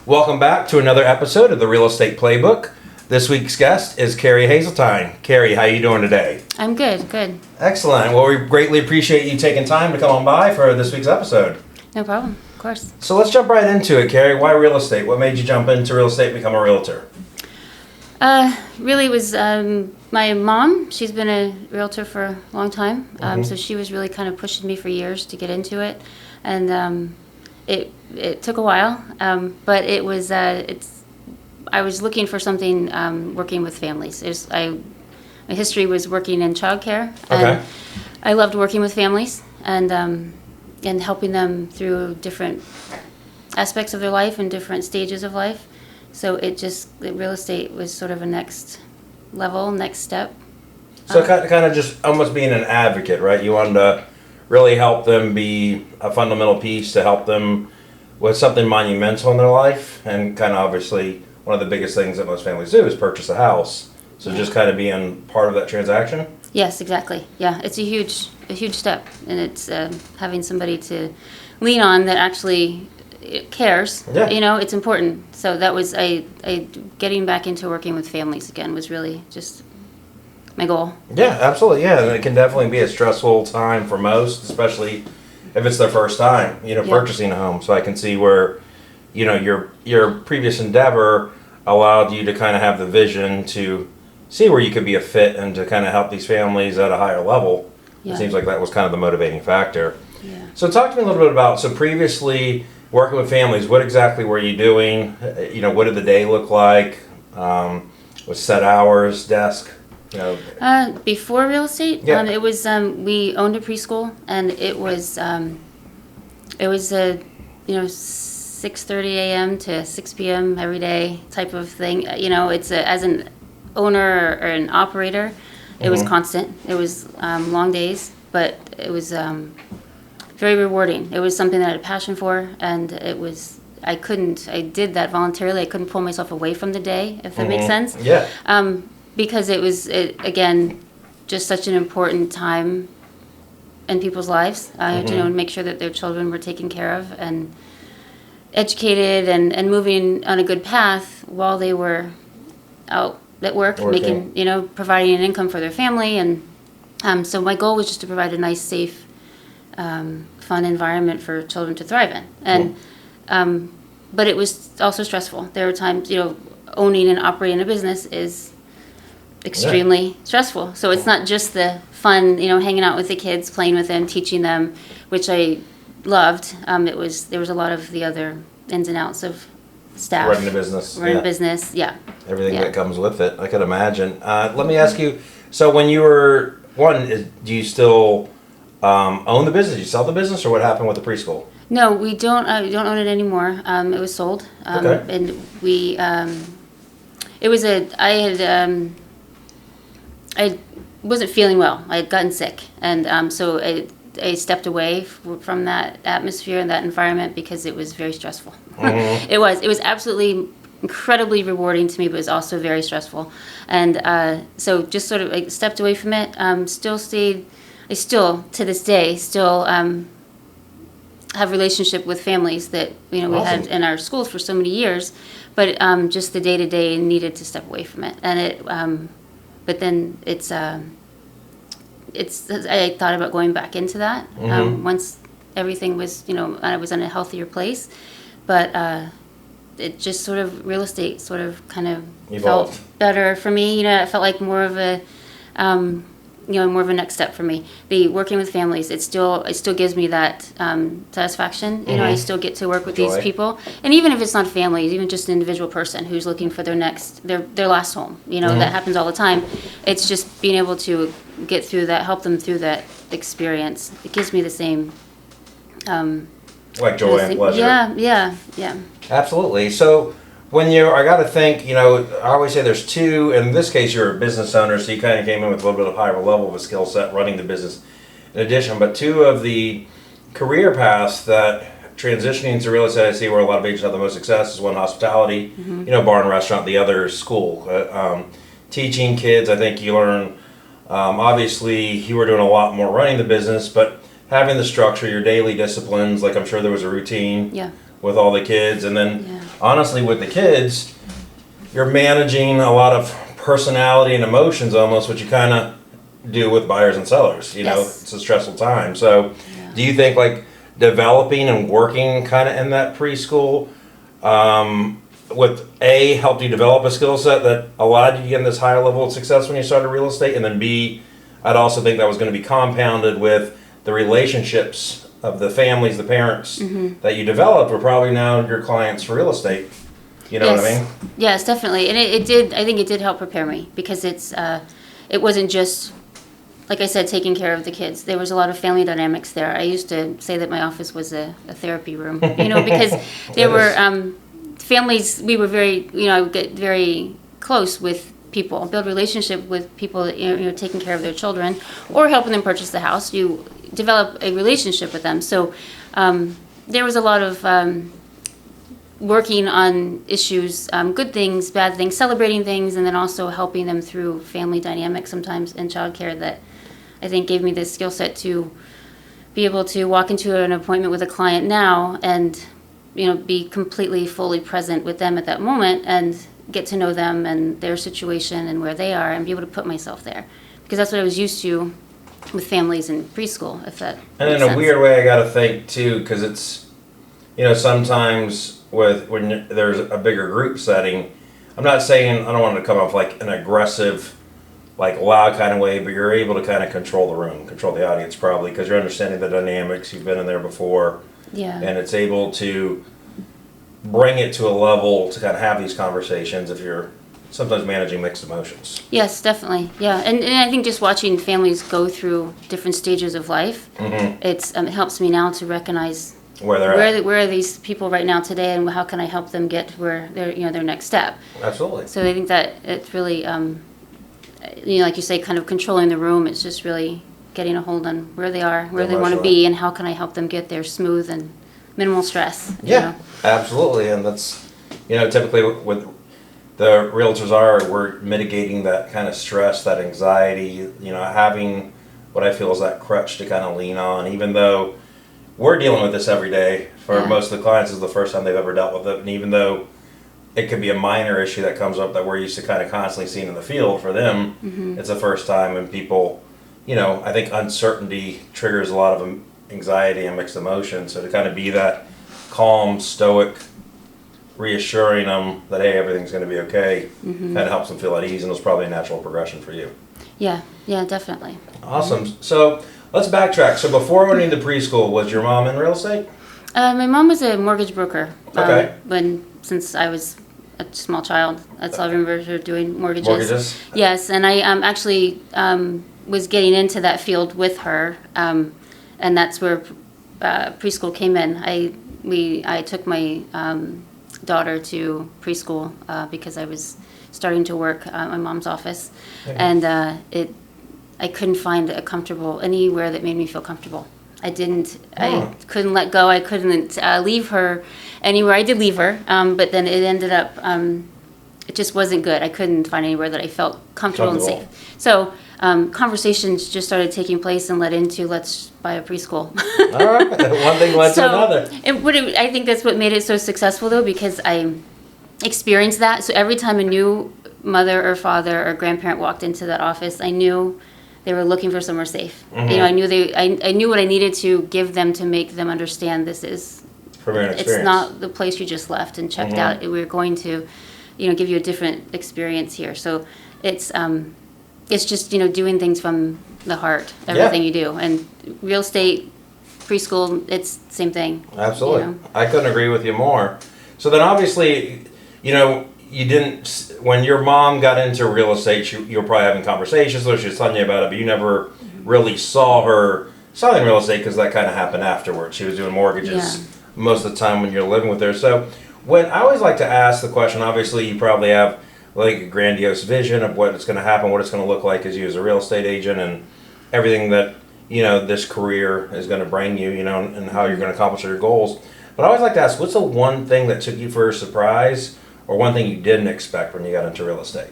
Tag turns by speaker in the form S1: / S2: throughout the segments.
S1: Welcome back to another episode of the Real Estate Playbook. This week's guest is Kari Hazeltine. Kari, how are you doing today?
S2: I'm good, good.
S1: Excellent. Well, we greatly appreciate you taking time to come on by for this week's episode.
S2: No problem, of course.
S1: So let's jump right into it, Kari. Why real estate? What made you jump into real estate and become a realtor?
S2: Really it was my mom. She's been a realtor for a long time, so she was really kind of pushing me for years to get into it, and it took a while, but it was I was looking for something working with families. My history was working in childcare, and I loved working with families and helping them through different aspects of their life and different stages of life. So real estate was sort of a next level, next step.
S1: So kind of just almost being an advocate, right? You wanted to really help them be a fundamental piece to help them with something monumental in their life. And kind of obviously one of the biggest things that most families do is purchase a house. So just kind of being part of that transaction?
S2: Yes, exactly. Yeah, it's a huge step. And it's having somebody to lean on that actually cares.
S1: Yeah.
S2: You know, it's important. So that was getting back into working with families again was really just my goal.
S1: Yeah, absolutely. Yeah, and it can definitely be a stressful time for most, especially if it's their first time, purchasing a home. So I can see where, your previous endeavor allowed you to kind of have the vision to see where you could be a fit and to kind of help these families at a higher level. Yeah. It seems like that was kind of the motivating factor. Yeah. So talk to me a little bit about, previously working with families, what exactly were you doing? What did the day look like? Was set hours, desk?
S2: Before real estate,
S1: yeah.
S2: It was we owned a preschool, and it was a 6:30 a.m. to 6 p.m. every day type of thing. It's as an owner or an operator, it was constant. It was long days, but it was very rewarding. It was something that I had a passion for, and I did that voluntarily. I couldn't pull myself away from the day, if that makes sense.
S1: Yeah.
S2: Because it was, again, just such an important time in people's lives. To make sure that their children were taken care of and educated and moving on a good path while they were out at work, making, providing an income for their family. And so my goal was just to provide a nice, safe, fun environment for children to thrive in. And but it was also stressful. There were times, owning and operating a business is extremely stressful. So it's not just the fun, hanging out with the kids, playing with them, teaching them, which I loved. There was a lot of the other ins and outs of staff.
S1: Running a business.
S2: Everything
S1: that comes with it, I could imagine. Let me ask you, so when you were, do you still own the business? Did you sell the business, or what happened with the preschool?
S2: No, we don't own it anymore. It was sold. And we, I wasn't feeling well. I had gotten sick, and so I stepped away from that atmosphere and that environment because it was very stressful. It was absolutely incredibly rewarding to me, but it was also very stressful. And so just sort of stepped away from it. I still to this day have relationship with families that we had in our schools for so many years, but just the day to day needed to step away from it. And but then I thought about going back into that once everything was, I was in a healthier place. But it just sort of, real estate sort of kind of
S1: evolved.
S2: Felt better for me. It felt like more of a, more of a next step for me. The working with families, it still gives me that satisfaction. I still get to work with these people, and even if it's not families, even just an individual person who's looking for their last home. That happens all the time. It's just being able to get through that, help them through that experience. It gives me the same.
S1: Like joy and pleasure.
S2: Yeah.
S1: Absolutely. So I got to think, I always say there's two, in this case you're a business owner, so you kind of came in with a little bit of higher level of a skill set running the business in addition, but two of the career paths that transitioning to real estate I see where a lot of agents have the most success is one hospitality, bar and restaurant, the other is school. Teaching kids, I think you learn, obviously you were doing a lot more running the business, but having the structure, your daily disciplines, like I'm sure there was a routine with all the kids, and then honestly, with the kids, you're managing a lot of personality and emotions almost, which you kind of do with buyers and sellers. You know,
S2: Yes.
S1: it's a stressful time. So, do you think like developing and working kind of in that preschool with helped you develop a skill set that allowed you to get in this higher level of success when you started real estate, and then B, I'd also think that was going to be compounded with the relationships of the families, the parents that you developed were probably now your clients for real estate. You know what I mean?
S2: Yes, definitely. And it did, I think it did help prepare me because it wasn't just, like I said, taking care of the kids. There was a lot of family dynamics there. I used to say that my office was a therapy room, you know, because there were families, we were very, you know, I would get very close with people, build relationship with people, you know, taking care of their children or helping them purchase the house. You develop a relationship with them. So there was a lot of working on issues, good things, bad things, celebrating things, and then also helping them through family dynamics sometimes in childcare that I think gave me this skill set to be able to walk into an appointment with a client now and, you know, be completely fully present with them at that moment and get to know them and their situation and where they are and be able to put myself there. Because that's what I was used to with families in preschool, if that
S1: And
S2: makes
S1: in a
S2: sense.
S1: weird way, I got to think too, because it's, you know, sometimes when there's a bigger group setting, I'm not saying I don't want to come off like an aggressive, like loud kind of way, but you're able to kind of control the room, control the audience probably because you're understanding the dynamics. You've been in there before,
S2: Yeah.
S1: and it's able to bring it to a level to kind of have these conversations if you're sometimes managing mixed emotions.
S2: Yes, definitely. Yeah, and I think just watching families go through different stages of life, it helps me now to recognize
S1: Where they're at.
S2: where are these people right now today, and how can I help them get where their their next step.
S1: Absolutely.
S2: So I think that it's really, you know, like you say, kind of controlling the room. It's just really getting a hold on where they are, where they want to be, and how can I help them get there smooth and minimal stress. You
S1: Yeah,
S2: know?
S1: absolutely, and that's, you know, typically with the realtors we're mitigating that kind of stress, that anxiety, you know, having what I feel is that crutch to kind of lean on, even though we're dealing with this every day. For most of the clients, is the first time they've ever dealt with it, and even though it could be a minor issue that comes up that we're used to kind of constantly seeing in the field, for them, it's the first time, and people, you know, I think uncertainty triggers a lot of anxiety and mixed emotions, so to kind of be that calm, stoic, reassuring them that, hey, everything's going to be okay, kind of helps them feel at ease, and it was probably a natural progression for you.
S2: Yeah, definitely.
S1: Awesome. So let's backtrack. So before going into preschool, was your mom in real estate?
S2: My mom was a mortgage broker.
S1: Okay.
S2: Since I was a small child, that's all I remember her doing, mortgages.
S1: Mortgages?
S2: Yes, and I actually was getting into that field with her, and that's where preschool came in. I took my daughter to preschool because I was starting to work at my mom's office, and I couldn't find anywhere that made me feel comfortable. I couldn't let go. I couldn't leave her anywhere. I did leave her, but then it ended up, it just wasn't good. I couldn't find anywhere that I felt comfortable and safe. So conversations just started taking place and led into, let's buy a preschool.
S1: All right. One thing led to another.
S2: I think that's what made it so successful, though, because I experienced that. So every time a new mother or father or grandparent walked into that office, I knew they were looking for somewhere safe. You know, I knew what I needed to give them to make them understand this is. It's not the place you just left and checked out. We're going to, you know, give you a different experience here. So it's just, you know, doing things from the heart, everything you do. And real estate, preschool, it's the same thing.
S1: Absolutely.
S2: You know?
S1: I couldn't agree with you more. So then obviously, you know, you didn't, when your mom got into real estate, you were probably having conversations, or she was telling you about it, but you never really saw her selling real estate because that kind of happened afterwards. She was doing mortgages most of the time when you're living with her. So when I always like to ask the question, obviously you probably have like a grandiose vision of what it's going to happen, what it's going to look like as you as a real estate agent, and everything that, you know, this career is going to bring you, you know, and how you're going to accomplish your goals. But I always like to ask, what's the one thing that took you for a surprise, or one thing you didn't expect when you got into real estate?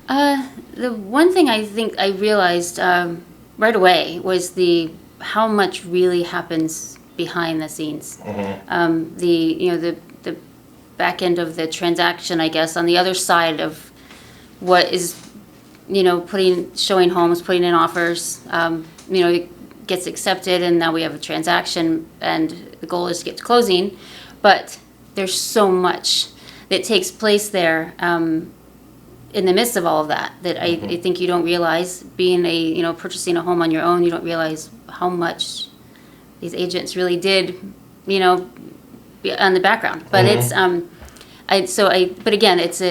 S2: The one thing I think I realized right away was how much really happens behind the scenes. The back end of the transaction, I guess, on the other side of what is, showing homes, putting in offers, it gets accepted, and now we have a transaction, and the goal is to get to closing. But there's so much that takes place there in the midst of all of that I think you don't realize. Being purchasing a home on your own, you don't realize how much these agents really did, be on the background. But but again, it's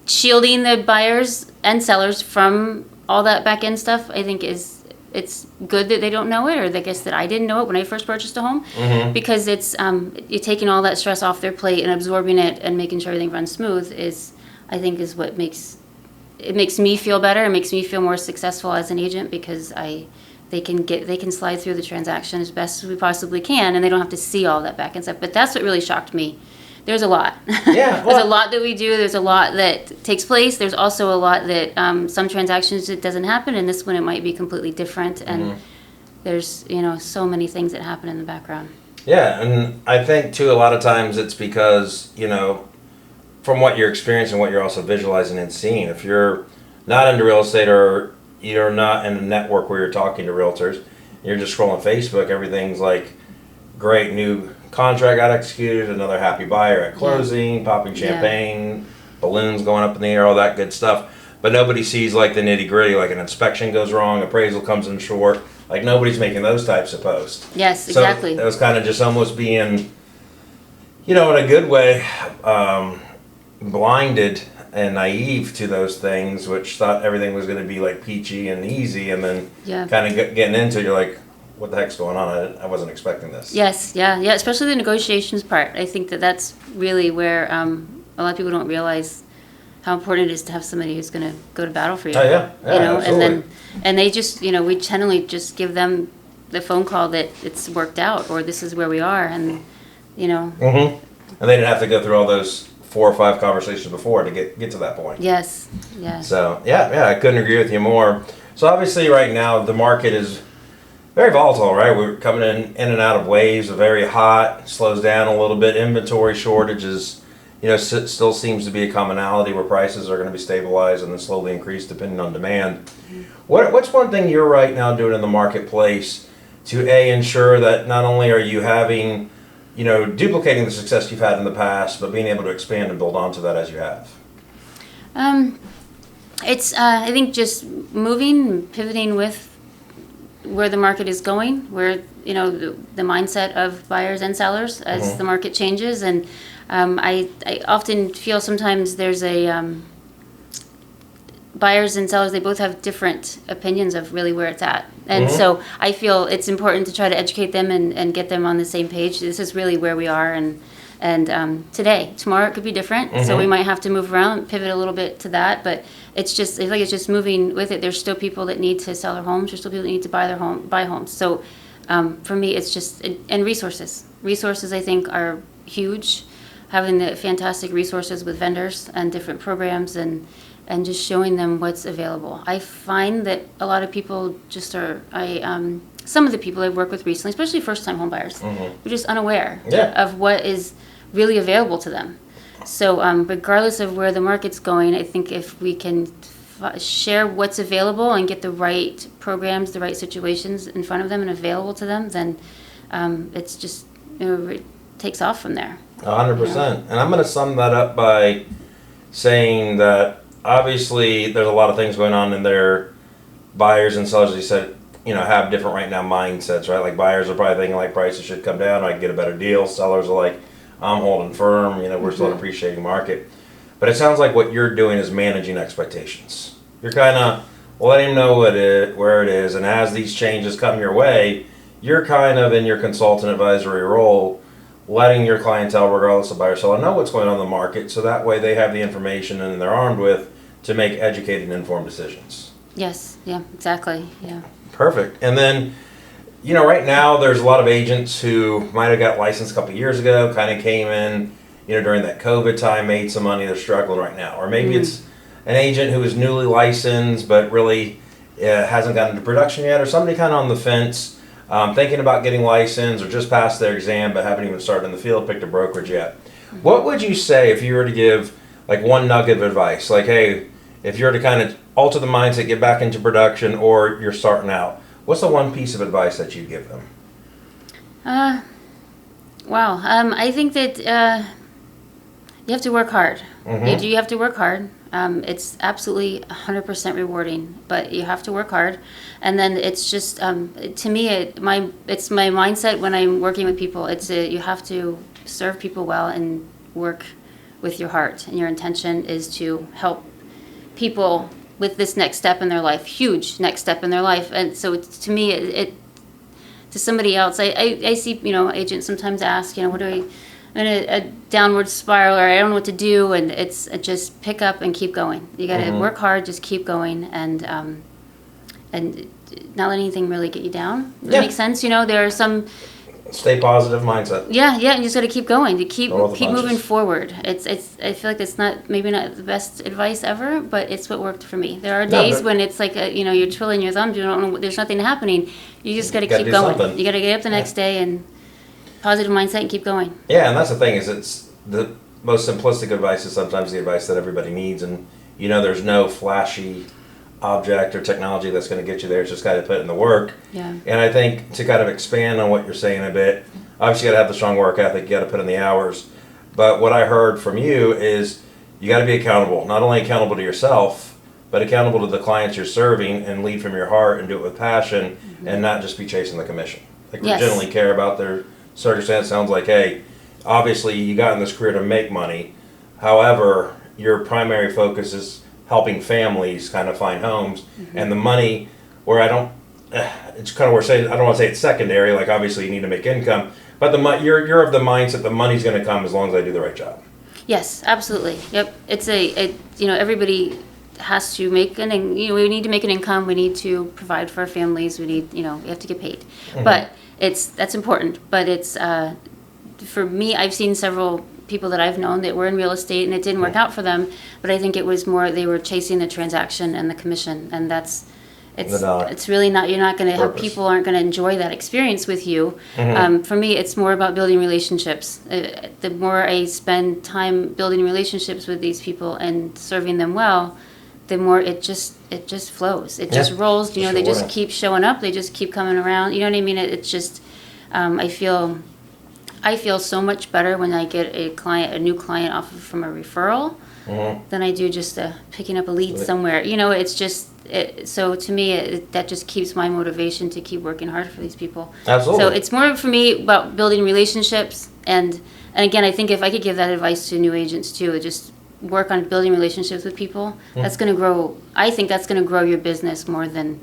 S2: shielding the buyers and sellers from all that back end stuff. I think it's good that they don't know it, or I guess that I didn't know it when I first purchased a home, because it's you're taking all that stress off their plate and absorbing it and making sure everything runs smooth is what makes me feel better. It makes me feel more successful as an agent, because they can slide through the transaction as best as we possibly can, and they don't have to see all that back end stuff. But that's what really shocked me. There's a lot.
S1: Yeah,
S2: There's a lot that we do. There's a lot that takes place. There's also a lot that some transactions it doesn't happen, and this one it might be completely different. And there's so many things that happen in the background.
S1: Yeah, and I think too a lot of times it's because from what you're experiencing, what you're also visualizing and seeing. If you're not into real estate, or you're not in a network where you're talking to realtors, you're just scrolling Facebook, everything's like great, new contract got executed, another happy buyer at closing, popping champagne, balloons going up in the air, all that good stuff. But nobody sees like the nitty gritty, like an inspection goes wrong, appraisal comes in short. Like nobody's making those types of posts.
S2: Yes, exactly.
S1: So it was kind of just almost being, in a good way, blinded and naive to those things, which thought everything was going to be like peachy and easy, and then kind of getting into it, you're like, what the heck's going on? I wasn't expecting this.
S2: Yes, yeah, especially the negotiations part. I think that's really where a lot of people don't realize how important it is to have somebody who's going to go to battle for you.
S1: Oh, yeah, absolutely.
S2: And they just, we generally just give them the phone call that it's worked out, or this is where we are, and, And
S1: they didn't have to go through all those 4 or 5 conversations before to get to that point.
S2: Yes.
S1: So, I couldn't agree with you more. So obviously right now the market is very volatile, right? We're coming in and out of waves, very hot, slows down a little bit. Inventory shortages, still seems to be a commonality where prices are going to be stabilized and then slowly increase depending on demand. What's one thing you're right now doing in the marketplace to ensure that not only are you having, duplicating the success you've had in the past, but being able to expand and build onto that as you have?
S2: It's I think just moving, pivoting with where the market is going, where the mindset of buyers and sellers as the market changes. And I often feel sometimes there's a buyers and sellers, they both have different opinions of really where it's at. And so I feel it's important to try to educate them and get them on the same page. This is really where we are, and today, tomorrow it could be different. So we might have to move around, pivot a little bit to that, but I feel like it's just moving with it. There's still people that need to sell their homes. There's still people that need to buy homes. So for me, it's just, and resources. Resources, I think, are huge. Having the fantastic resources with vendors and different programs, and just showing them what's available. I find that a lot of people just some of the people I've worked with recently, especially first-time home buyers, they're just unaware of what is really available to them. So regardless of where the market's going, I think if we can share what's available and get the right programs, the right situations in front of them and available to them, then it's just, it takes off from there.
S1: 100%. And I'm going to sum that up by saying that obviously there's a lot of things going on in their buyers and sellers, as you said, have different right now mindsets, right? Like buyers are probably thinking like prices should come down, I can get a better deal. Sellers are like, I'm holding firm, we're still in an appreciating market. But it sounds like what you're doing is managing expectations. You're kind of letting them know where it is, and as these changes come your way, you're kind of in your consultant advisory role, letting your clientele, regardless of buyer or seller, know what's going on in the market, so that way they have the information and they're armed with to make educated and informed decisions.
S2: Yes, yeah, exactly, yeah.
S1: Perfect. And then, right now there's a lot of agents who might have got licensed a couple of years ago, kind of came in, during that COVID time, made some money, they're struggling right now. Or maybe it's an agent who is newly licensed but really hasn't gotten into production yet, or somebody kind of on the fence. thinking about getting licensed or just passed their exam but haven't even started in the field, picked a brokerage yet. What would you say if you were to give like one nugget of advice? Like, hey, if you were to kind of alter the mindset, get back into production, or you're starting out, what's the one piece of advice that you'd give them?
S2: Wow. I think that you have to work hard. You have to work hard. It's absolutely 100% rewarding, but you have to work hard. And then it's just, to me, it's my mindset when I'm working with people. You have to serve people well and work with your heart. And your intention is to help people with this next step in their life, huge next step in their life. And so to me, to somebody else, I see, agents sometimes ask, what do I, in a downward spiral, or I don't know what to do, and it's just pick up and keep going. You got to work hard, just keep going, and not let anything really get you down. Does that make sense? There are some...
S1: Stay positive mindset.
S2: Yeah, you just got to keep going. To keep moving forward. I feel like it's maybe not the best advice ever, but it's what worked for me. There are days when it's like you're twiddling your thumbs. You don't know, there's nothing happening. You just got to keep going. Something. You got to get up the next day and positive mindset and keep going.
S1: Yeah, and that's the thing, is it's the most simplistic advice is sometimes the advice that everybody needs, and there's no flashy object or technology that's going to get you there. It's just got to put in the work.
S2: Yeah.
S1: And I think to kind of expand on what you're saying a bit, obviously you got to have the strong work ethic, you got to put in the hours. But what I heard from you is you got to be accountable, not only accountable to yourself, but accountable to the clients you're serving, and lead from your heart and do it with passion, and not just be chasing the commission. Like, we generally care about their circumstance. Sounds like, hey, obviously you got in this career to make money. However, your primary focus is helping families kind of find homes, and the money, where it's kind of where I don't want to say it's secondary. Like, obviously you need to make income, but you're of the mindset the money's going to come as long as I do the right job.
S2: Yes, absolutely. Yep. It's everybody has to make we need to make an income. We need to provide for our families. We need, we have to get paid, but that's important. But it's for me, I've seen several people that I've known that were in real estate and it didn't work out for them, but I think it was more they were chasing the transaction and the commission, and it's really not, you're not going to have, people aren't going to enjoy that experience with you. For me, it's more about building relationships. The more I spend time building relationships with these people and serving them well, the more it just flows. It just rolls. They just keep showing up. They just keep coming around. You know what I mean? It's just I feel so much better when I get a new client from a referral than I do just picking up a lead somewhere. It's just so to me that just keeps my motivation to keep working hard for these people.
S1: Absolutely.
S2: So it's more for me about building relationships, and again, I think if I could give that advice to new agents too, just work on building relationships with people. That's going to grow. I think that's going to grow your business more than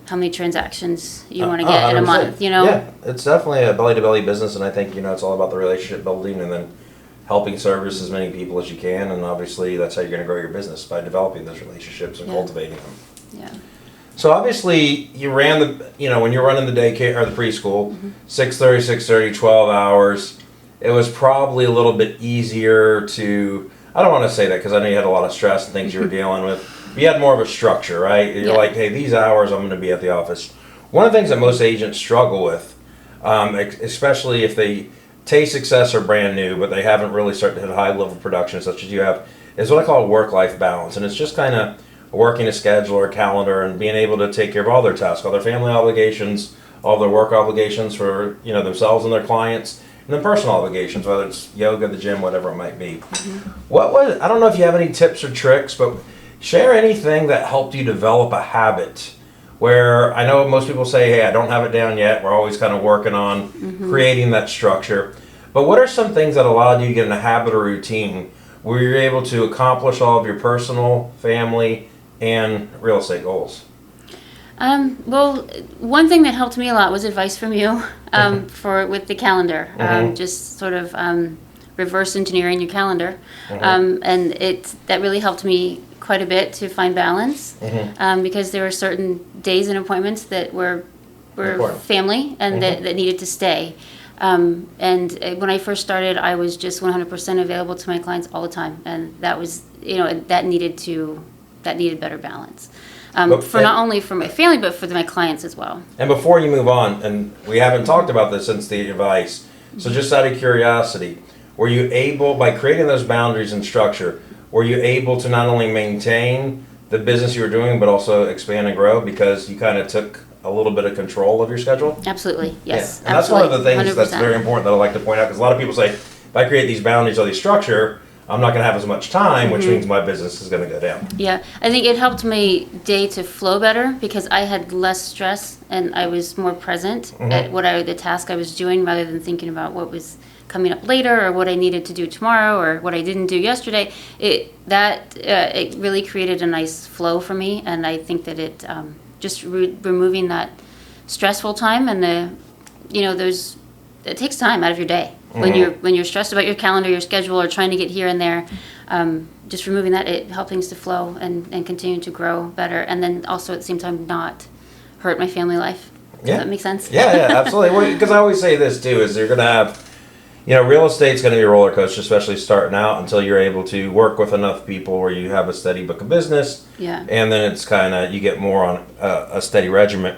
S2: how many transactions you want to get in a month,
S1: Yeah, it's definitely a belly-to-belly business, and I think, it's all about the relationship building and then helping service as many people as you can, and obviously that's how you're going to grow your business, by developing those relationships and cultivating them.
S2: Yeah.
S1: So obviously you ran when you're running the daycare or the preschool, 6:30, 12 hours, it was probably a little bit easier to, I don't want to say that because I know you had a lot of stress and things you were dealing with. You had more of a structure, right? You're like, hey, these hours I'm going to be at the office. One of the things that most agents struggle with, especially if they taste success or brand new, but they haven't really started to hit a high level of production such as you have, is what I call work-life balance. And it's just kind of working a schedule or a calendar and being able to take care of all their tasks, all their family obligations, all their work obligations for themselves and their clients, and then personal obligations, whether it's yoga, the gym, whatever it might be. I don't know if you have any tips or tricks, but share anything that helped you develop a habit where, I know most people say, hey, I don't have it down yet. We're always kind of working on creating that structure. But what are some things that allowed you to get in a habit or routine where you're able to accomplish all of your personal, family, and real estate goals?
S2: Well, one thing that helped me a lot was advice from you with the calendar. Just sort of reverse engineering your calendar. And that really helped me quite a bit to find balance, because there were certain days and appointments that were family and that needed to stay. And when I first started, I was just 100% available to my clients all the time, and that was that needed better balance. not only for my family, but for my clients as well.
S1: And before you move on, and we haven't talked about this since the advice, so just out of curiosity, were you able, by creating those boundaries and structure, were you able to not only maintain the business you were doing, but also expand and grow because you kind of took a little bit of control of your schedule?
S2: Absolutely, yes.
S1: Yeah. And
S2: absolutely.
S1: That's one of the things
S2: 100%.
S1: that's very important that I like to point out, because a lot of people say, if I create these boundaries or these structure, I'm not going to have as much time, which means my business is going to go down.
S2: Yeah, I think it helped my day to flow better because I had less stress and I was more present at the task I was doing rather than thinking about what was coming up later or what I needed to do tomorrow or what I didn't do yesterday. It really created a nice flow for me, and I think that it just removing that stressful time and it takes time out of your day. When you're stressed about your calendar, your schedule, or trying to get here and there, just removing that, it helps things to flow and continue to grow better. And then also at the same time not hurt my family life. Does that make sense?
S1: Yeah, absolutely. Well, because I always say this too, is you're going to have, real estate's going to be a roller coaster, especially starting out, until you're able to work with enough people where you have a steady book of business.
S2: Yeah.
S1: And then it's kind of, you get more on a steady regimen.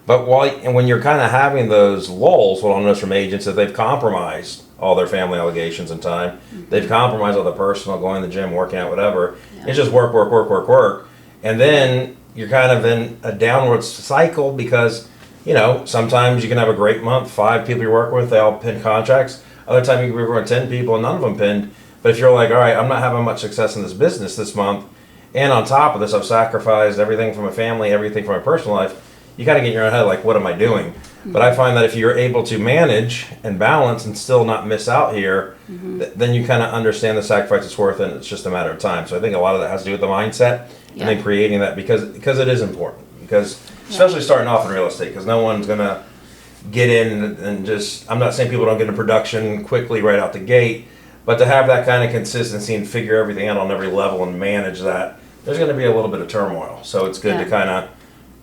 S1: But when you're kind of having those lulls, what I'll notice from agents is they've compromised all their family obligations and time. They've compromised all the personal, going to the gym, working out, whatever. Yeah. It's just work, work, work, work, work. And then you're kind of in a downward cycle because, sometimes you can have a great month, 5 people you're working with, they all pin contracts. Other time you can be working with 10 people and none of them pinned. But if you're like, all right, I'm not having much success in this business this month, and on top of this, I've sacrificed everything from my family, everything from my personal life, you kind of get in your own head, like, what am I doing? But I find that if you're able to manage and balance and still not miss out here, then you kind of understand the sacrifice it's worth, and it's just a matter of time. So I think a lot of that has to do with the mindset and then creating that because it is important. Because especially starting off in real estate, because no one's going to get in and just, I'm not saying people don't get into production quickly right out the gate, but to have that kind of consistency and figure everything out on every level and manage that, there's going to be a little bit of turmoil. So it's good to kind of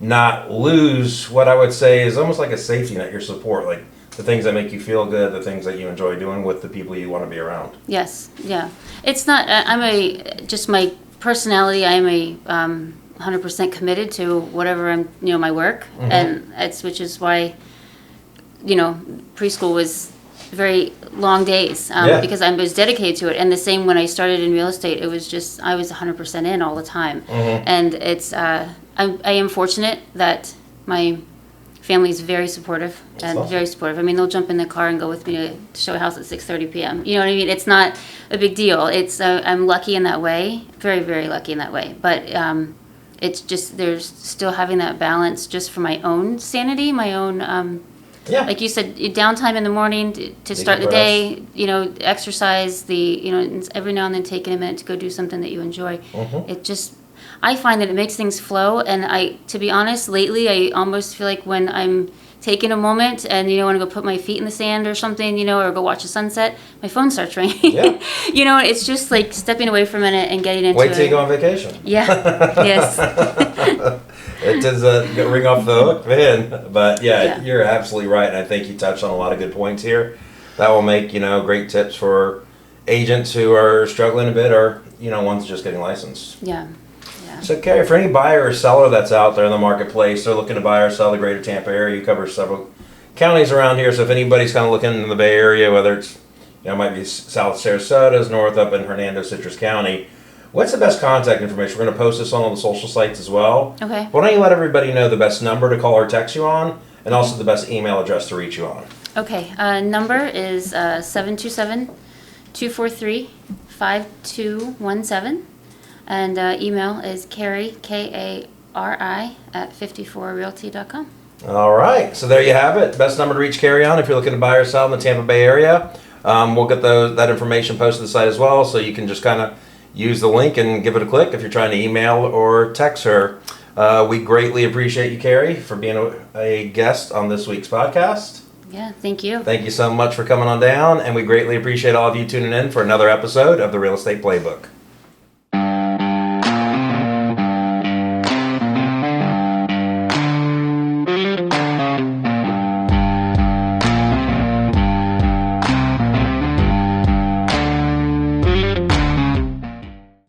S1: not lose what I would say is almost like a safety net, your support, like the things that make you feel good, the things that you enjoy doing with the people you want to be around.
S2: Yes, yeah. It's not, just my personality, I'm 100% committed to whatever I'm, my work. And which is why, preschool was very long days because I was dedicated to it. And the same when I started in real estate, it was just, I was 100% in all the time. And it's, I am fortunate that my family is very supportive very supportive. I mean, they'll jump in the car and go with me to show a house at 6:30 p.m. You know what I mean? It's not a big deal. It's I'm lucky in that way, very, very lucky in that way. But it's just there's still having that balance just for my own sanity, my own like you said, downtime in the morning to start the day. Exercise. Every now and then taking a minute to go do something that you enjoy. It just. I find that it makes things flow, and to be honest, lately I almost feel like when I'm taking a moment and want to go put my feet in the sand or something, or go watch the sunset, my phone starts ringing. Yeah. It's just like stepping away for a minute and getting into it.
S1: Wait till you go on vacation.
S2: Yeah. Yes.
S1: It does ring off the hook then, but you're absolutely right, and I think you touched on a lot of good points here. That will make great tips for agents who are struggling a bit or ones just getting licensed.
S2: Yeah.
S1: So, Carrie, for any buyer or seller that's out there in the marketplace, they're looking to buy or sell the greater Tampa area. You cover several counties around here, so if anybody's kind of looking in the Bay Area, whether it's, it might be south Sarasota, north up in Hernando, Citrus County, what's the best contact information? We're going to post this on all the social sites as well.
S2: Okay.
S1: Why don't you let everybody know the best number to call or text you on, and also the best email address to reach you on? Okay.
S2: Number is 727-243-5217. And email is Carrie, Kari, at 54realty.com.
S1: All right. So there you have it. Best number to reach Carrie on if you're looking to buy or sell in the Tampa Bay area. We'll get that information posted to the site as well, so you can just kind of use the link and give it a click if you're trying to email or text her. We greatly appreciate you, Carrie, for being a guest on this week's podcast.
S2: Yeah, thank you.
S1: Thank you so much for coming on down, and we greatly appreciate all of you tuning in for another episode of the Real Estate Playbook.